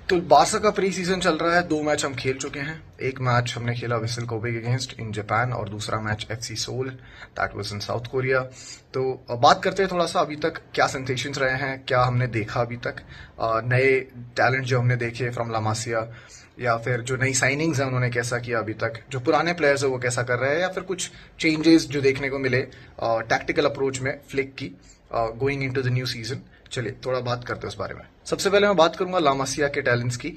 तो बारसा का pre season चल रहा है। 2 मैच हम खेल चुके हैं। एक मैच हमने खेला विसल कोबे के अगेंस्ट इन जापान और दूसरा match FC Seoul, that was in South Korea. तो बात करते हैं थोड़ा सा अभी तक क्या सेंसेशंस रहे हैं, क्या हमने देखा अभी तक, नए टैलेंट जो हमने देखे फ्रॉम ला मासिया, या फिर जो नई साइनिंग्स हैं उन्होंने कैसा किया अभी तक, जो पुराने प्लेयर्स है वो कैसा कर रहे हैं, या फिर कुछ चेंजेस जो देखने को मिले टैक्टिकल अप्रोच में फ्लिक की going into the new season. चलिए थोड़ा बात करते हैं उस बारे में। सबसे पहले मैं बात करूंगा ला मासिया के टैलेंट्स की।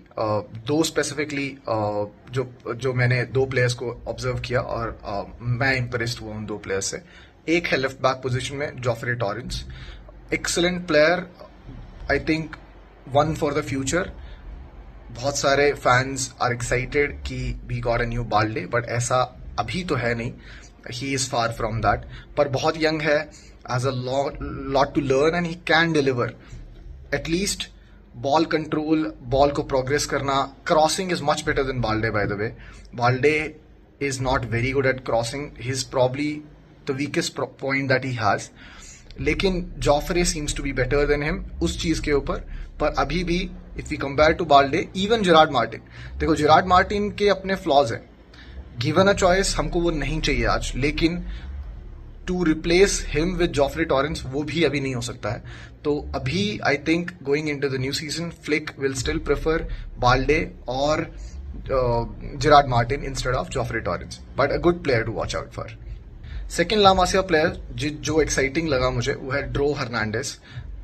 दो स्पेसिफिकली जो मैंने 2 प्लेयर्स को ऑब्जर्व किया और मैं इंप्रेस्ड हुआ उन 2 प्लेयर्स से। एक है लेफ्ट बैक पोजीशन में Jofre Torrents, excellent player, I think one for the future. बहुत सारे फैंस आर एक्साइटेड कि we got a new Balde, but ऐसा अभी तो है नहीं, he is far from that. पर बहुत यंग है, has a lot to learn and he can deliver. At least ball control, ball को प्रोग्रेस करना, crossing is much better than Balde by the way. Balde is not very good at crossing, he is probably the weakest point that he has. लेकिन Jofre seems to be better than him उस चीज के ऊपर। पर अभी भी if we compare to Balde, even Gerard Martin, देखो Gerard Martin के अपने फ्लॉज हैं, गिवन अ चॉइस हमको वो नहीं चाहिए आज, लेकिन to replace him with Jofre Torrents वो भी अभी नहीं हो सकता है। तो अभी I think going into the new season Flick will still prefer Balde और Gerard Martin instead of Jofre Torrents, but a good player to watch out for. Second La Masia player जो एक्साइटिंग लगा मुझे वो है draw Hernandez,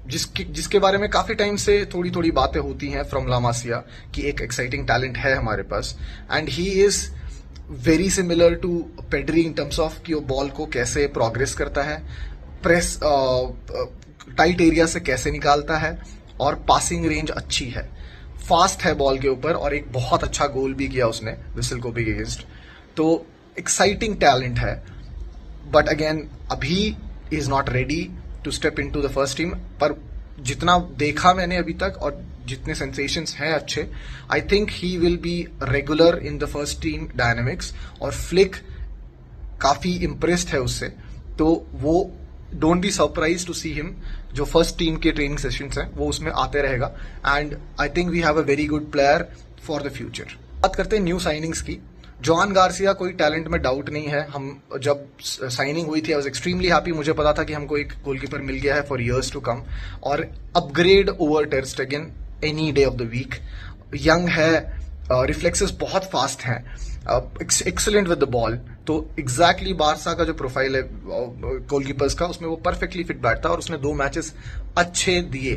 जिसके बारे में काफी टाइम से थोड़ी थोड़ी बातें होती हैं फ्रॉम ला मासिया कि एक एक्साइटिंग टैलेंट है हमारे पास। And he is very similar to Pedri in terms of कि वो बॉल को कैसे प्रोग्रेस करता है, प्रेस टाइट एरिया से कैसे निकालता है, और पासिंग रेंज अच्छी है, फास्ट है बॉल के ऊपर, और एक बहुत अच्छा गोल भी किया उसने विसल कोबे के अगेंस्ट। तो एक्साइटिंग टैलेंट है, बट अगेन अभी is not ready to step in to the first team. पर जितना देखा मैंने अभी तक और जितने सेंसेशंस हैं अच्छे, I think he will be regular in the first team dynamics, और फ्लिक काफी इम्प्रेस्ड है उससे। तो वो don't be surprise to see him, जो फर्स्ट टीम के ट्रेनिंग सेशंस हैं वो उसमें आते रहेगा। And I think we have a very good player for the future. बात करते हैं न्यू साइनिंग्स की। जॉन गार्सिया, कोई टैलेंट में डाउट नहीं है। हम जब साइनिंग हुई थी आई वाज एक्सट्रीमली हैप्पी, मुझे पता था कि हमको एक गोलकीपर मिल गया है फॉर इयर्स टू कम, और upgrade over ter Stegen any day of the week. Young है, रिफ्लेक्सेस बहुत फास्ट हैं, एक्सीलेंट विद द बॉल। तो एग्जैक्टली बारसा का जो प्रोफाइल है गोलकीपर्स का, उसमें वो परफेक्टली फिट बैठता है, और उसने 2 मैचेस अच्छे दिए,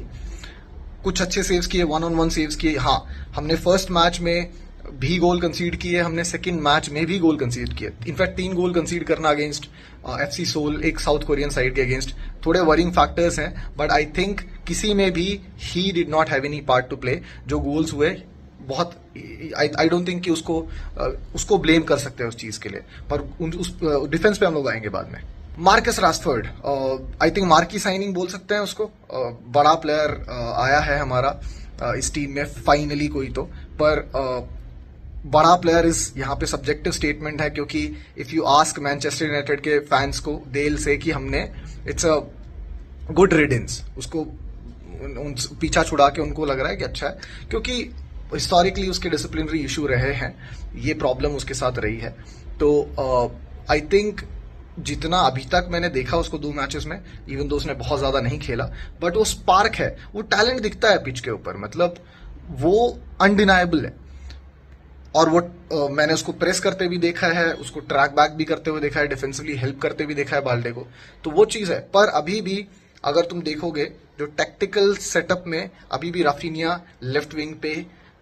कुछ अच्छे सेव्स किए, 1-on-1 सेव्स किए। हाँ, हमने फर्स्ट मैच में भी गोल कंसीड किए, हमने सेकंड मैच में भी गोल कंसीड किए। इनफैक्ट 3 गोल कंसीड करना अगेंस्ट एफसी सोल, एक साउथ कोरियन साइड के अगेंस्ट, थोड़े वरिंग फैक्टर्स हैं, बट आई थिंक किसी में भी he did not have any part to play. जो गोल्स हुए बहुत, आई डोंट थिंक कि उसको ब्लेम कर सकते हैं उस चीज के लिए, पर उस डिफेंस पे हम लोग आएंगे बाद में। Marcus Rashford, I think marquee signing बोल सकते हैं उसको। बड़ा प्लेयर आया है हमारा इस टीम में फाइनली कोई तो, पर बड़ा प्लेयर इज यहाँ पे सब्जेक्टिव स्टेटमेंट है, क्योंकि if you ask Manchester United के फैंस को, देल से कि हमने इट्स अ गुड रिडेंस, उसको पीछा छुड़ा के उनको लग रहा है कि अच्छा है, क्योंकि हिस्टोरिकली उसके डिसिप्लिनरी इशू रहे हैं, ये प्रॉब्लम उसके साथ रही है। तो आई थिंक जितना अभी तक मैंने देखा उसको 2 मैचेस में, इवन दो उसने बहुत ज्यादा नहीं खेला, बट वो स्पार्क है, वो टैलेंट दिखता है पिच के ऊपर, मतलब वो अनडिनाइबल है। और वो मैंने उसको प्रेस करते भी देखा है, उसको ट्रैक बैक भी करते हुए देखा है, डिफेंसिवली हेल्प करते भी देखा है बाल्डे को, तो वो चीज है। पर अभी भी अगर तुम देखोगे जो टैक्टिकल सेटअप में, अभी भी राफिनिया लेफ्ट विंग पे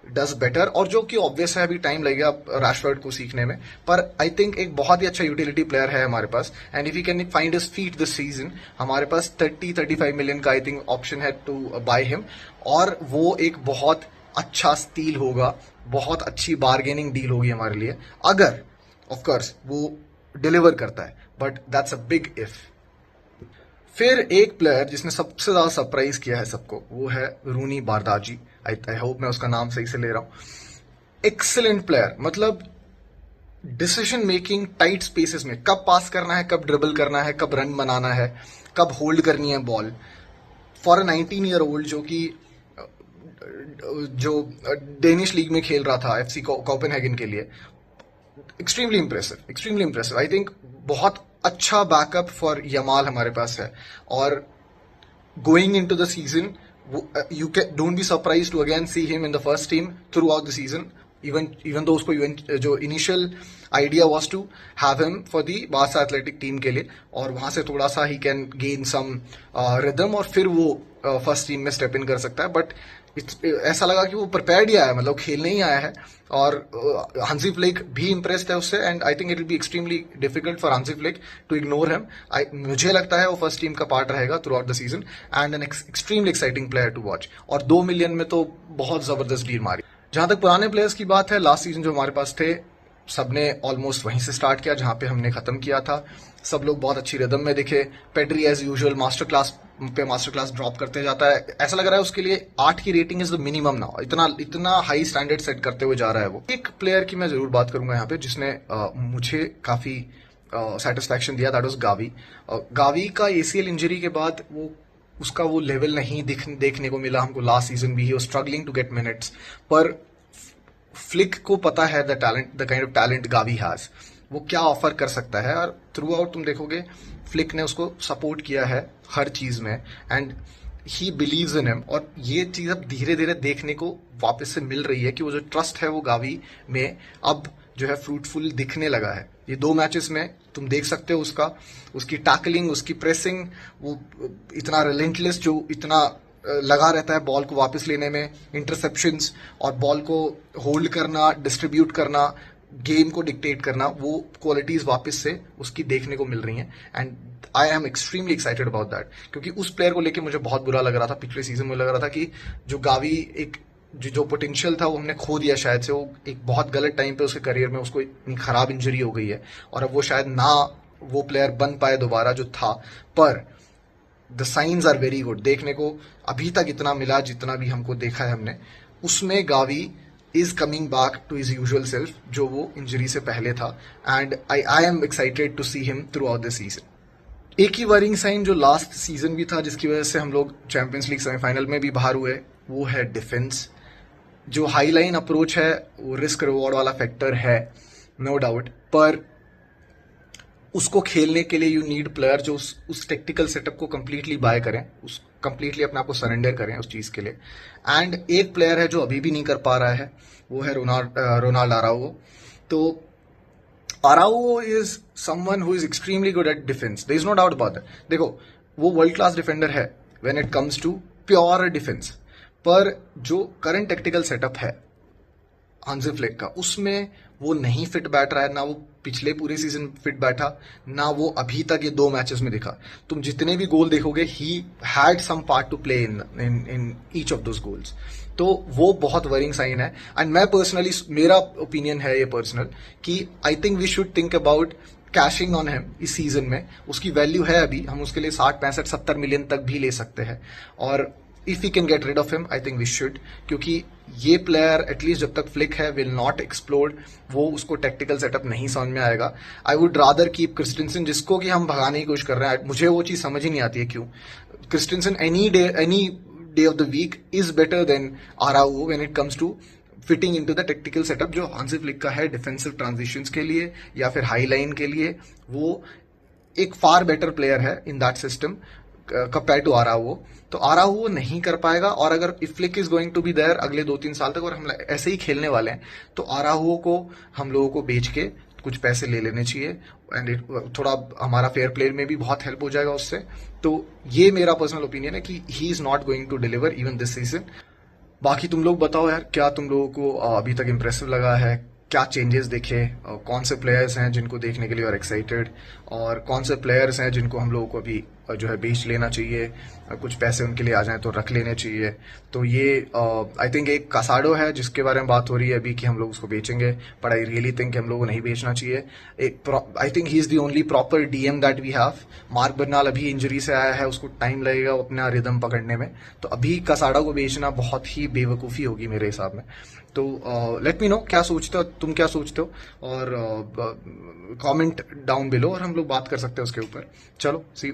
डज बेटर, और जो कि ऑब्वियस है अभी टाइम लगेगा राशफोर्ड को सीखने में, पर आई थिंक एक बहुत ही अच्छा यूटिलिटी प्लेयर है हमारे पास। And if you can find his feet this season, हमारे पास 30-35 मिलियन का आई थिंक ऑप्शन है टू बाय हिम, और वो एक बहुत अच्छा स्टील होगा, बहुत अच्छी बार्गेनिंग डील होगी हमारे लिए, अगर ऑफ कोर्स वो डिलीवर करता है, but that's a big if. फिर एक प्लेयर जिसने सबसे ज्यादा सरप्राइज किया है सबको, वो है रूनी बारदाजी। आई होप मैं उसका नाम सही से ले रहा हूं। एक्सीलेंट प्लेयर, मतलब डिसीजन मेकिंग टाइट स्पेसेस में, कब पास करना है, कब ड्रिबल करना है, कब रन बनाना है, कब होल्ड करनी है ball, for a 19 year old जो कि जो डेनिश लीग में खेल रहा था एफसी कोपेनहेगन के लिए, एक्सट्रीमली इंप्रेसिव। आई थिंक बहुत अच्छा बैकअप फॉर यमाल हमारे पास है। और going into the season, you can don't be surprised to again see him in the first team throughout the season, even though उसको जो initial idea was to have him for the Barça athletic team के लिए, और वहां से थोड़ा सा he can gain some rhythm और फिर वो फर्स्ट टीम में स्टेप इन कर सकता है। बट ऐसा लगा कि वो प्रिपेयर्ड ही आया, मतलब खेलने ही आया है। और हांसी फ्लिक भी इम्प्रेस्ड है उससे, and I think it will be extremely difficult for Hansi Flick to ignore him. मुझे लगता है वो फर्स्ट टीम का पार्ट रहेगा throughout the season, and an extremely exciting player to watch. और 2 मिलियन में तो बहुत जबरदस्त डील मारी। जहां तक पुराने प्लेयर्स की बात है, लास्ट सीजन जो हमारे पास थे, सबने ऑलमोस्ट वहीं से स्टार्ट किया जहां पे हमने खत्म किया था। सब लोग बहुत अच्छी रिदम में दिखे। Pedri as usual master class drop करते जाता है। ऐसा लग रहा है उसके लिए 8 की rating is the minimum now. इतना हाई स्टैंडर्ड सेट करते हुए जा रहा है वो। एक प्लेयर की मैं जरूर बात करूंगा यहाँ पे जिसने मुझे काफी सेटिस्फैक्शन दिया, दैट वाज गावी। गावी का एसीएल इंजरी के बाद उसका वो लेवल नहीं देखने को मिला हमको लास्ट सीजन भी। He was struggling to get minutes, पर फ्लिक को पता है the kind of talent Gavi has, वो क्या ऑफर कर सकता है। और थ्रू आउट तुम देखोगे फ्लिक ने उसको सपोर्ट किया है हर चीज में, and he believes in him. और ये चीज अब धीरे धीरे देखने को वापस से मिल रही है कि वो जो ट्रस्ट है वो गावी में अब जो है फ्रूटफुल दिखने लगा है। ये 2 मैचेस में तुम देख सकते हो उसकी टैकलिंग, उसकी प्रेसिंग, वो इतना रिलेंटलेस, जो इतना लगा रहता है बॉल को वापस लेने में, इंटरसेप्शंस और बॉल को होल्ड करना, डिस्ट्रीब्यूट करना, गेम को डिक्टेट करना, वो क्वालिटीज वापस से उसकी देखने को मिल रही हैं। And I am extremely excited about that, क्योंकि उस प्लेयर को लेके मुझे बहुत बुरा लग रहा था पिछले सीजन में। लग रहा था कि जो गावी एक जो पोटेंशियल था वो हमने खो दिया शायद से। वो एक बहुत गलत टाइम पे उसके करियर में उसको इतनी खराब इंजरी हो गई है, और अब वो शायद ना वो प्लेयर बन पाए दोबारा जो था। पर the signs are very good. देखने को अभी तक इतना मिला, जितना भी हमको देखा है हमने, उसमें Gavi is coming back to his usual self जो वो इंजरी से पहले था। And I am excited to see him throughout the season. एक ही वरिंग साइन जो लास्ट सीजन भी था, जिसकी वजह से हम लोग चैंपियंस लीग सेमीफाइनल में भी बाहर हुए, वो है डिफेंस। जो हाई लाइन अप्रोच है वो रिस्क रिवॉर्ड वाला फैक्टर है, नो डाउट, पर उसको खेलने के लिए यू नीड प्लेयर जो उस टेक्टिकल सेटअप को कंप्लीटली बाय करें, उस कंप्लीटली अपने आप को सरेंडर करें उस चीज के लिए। एंड एक प्लेयर है जो अभी भी नहीं कर पा रहा है, वो है रोनाल्ड आराउओ। तो Araujo is someone who is extremely good at defence, there is no doubt about that. देखो, वो वर्ल्ड क्लास डिफेंडर है when it comes to pure defence, पर जो करंट टेक्टिकल सेटअप है हांसी फ्लिक का, उसमें वो नहीं फिट बैठ रहा है। ना वो पिछले पूरे सीजन फिट बैठा, ना वो अभी तक ये 2 मैचेस में दिखा। तुम जितने भी गोल देखोगे, he had some part to play in each of those goals. तो वो बहुत वरिंग साइन है। एंड मैं पर्सनली, मेरा ओपिनियन है ये पर्सनल, कि I think we should think about cashing on him इस सीजन में। उसकी वैल्यू है अभी, हम उसके लिए 60, 65, 70 मिलियन तक भी ले सकते हैं। और if we can get rid of him, I think we should, क्योंकि ये प्लेयर एटलीस्ट जब तक फ्लिक है विल नॉट एक्सप्लोड। वो उसको टेक्टिकल सेटअप नहीं समझ में आएगा। I would rather keep Christensen, जिसको कि हम भगाने की कोशिश कर रहे हैं। मुझे वो चीज समझ ही नहीं आती है क्यों। Christensen any day of the week is better than Araujo when it comes to fitting into the tactical setup जो हांसी फ्लिक का है डिफेंसिव ट्रांजिशंस के लिए या फिर हाई लाइन के लिए। वो एक फार बेटर प्लेयर है in that system compare to Araujo. तो आराउओ नहीं कर पाएगा, और अगर if Flick is going to be there अगले 2-3 साल तक और हम ऐसे ही खेलने वाले हैं, तो आराउओ को हम लोगों को बेच के कुछ पैसे ले लेने चाहिए। एंड थोड़ा हमारा फेयर प्ले में भी बहुत हेल्प हो जाएगा उससे। तो ये मेरा पर्सनल ओपिनियन है कि he is not going to deliver even this season. बाकी तुम लोग बताओ यार, क्या तुम लोगों को अभी तक इम्प्रेसिव लगा है? क्या चेंजेस देखे? कौन से प्लेयर्स हैं जिनको देखने के लिए और एक्साइटेड, और कौन से प्लेयर्स हैं जिनको हम लोगों को अभी जो है बेच लेना चाहिए, कुछ पैसे उनके लिए आ जाएं तो रख लेने चाहिए? तो ये आई थिंक एक कासाडो है जिसके बारे में बात हो रही है अभी कि हम लोग उसको बेचेंगे, बट आई रियली थिंक हम लोग को नहीं बेचना चाहिए। I think he is the only proper DM that we have. Marc Bernal अभी इंजरी से आया है, उसको टाइम लगेगा अपना रिदम पकड़ने में। तो अभी कासाडो को बेचना बहुत ही बेवकूफ़ी होगी मेरे हिसाब में। तो लेट मी नो क्या सोचते हो, तुम क्या सोचते हो, और कमेंट डाउन बिलो और हम लोग बात कर सकते हैं उसके ऊपर। चलो, सी यू।